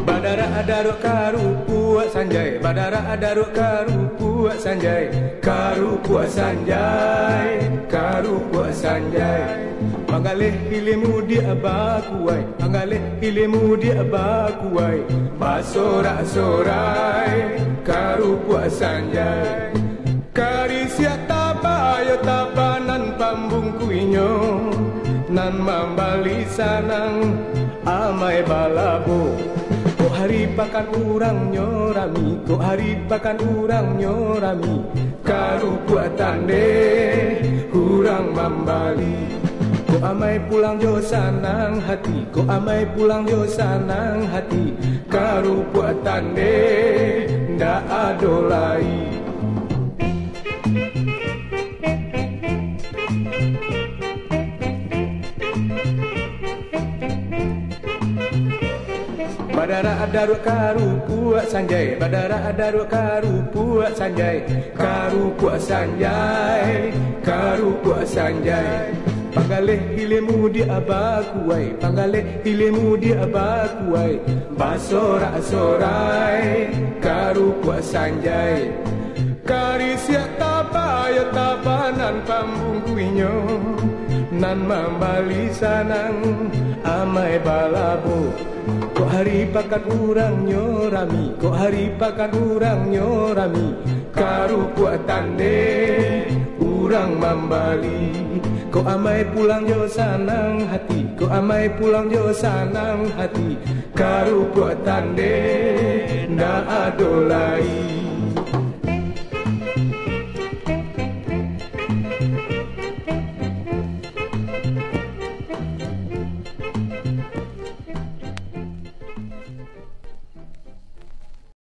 Badara adaruk karu puak sanjai, badara adaruk karu puak sanjai, karu puak sanjai, karu puak sanjai. Pangalih ilimu dia bakuai, pangalih ilimu dia bakuai, basorak-sorai, karu puak sanjai. Karisia tabayo tabanan pambungkuinyo, nan mambali sanang amai balabo. Kok hari pakan urang nyorami, kok hari pakan urang nyorami, karu puak tande urang mambali. Kok amai pulang jo sanang hati, kok amai pulang jo sanang hati, karu puak tande ndak adolai. Badara adaruk karu puak sanjai, badara adaruk karu puak sanjai, karu puak sanjai, karu puak sanjai. Pangalih ilimu dia bakuai, pangalih ilimu dia bakuai, basorak-sorai, karu puak sanjai. Karisia tabayo tabanan pambungkuinyo, nan mambali sanang amai balabo. Kok hari pakan urang nyorami, kok hari pakan urang nyorami, karu puak tande urang mambali. Kok amai pulang jo sanang hati, kok amai pulang jo sanang hati, karu puak tande ndak adolai.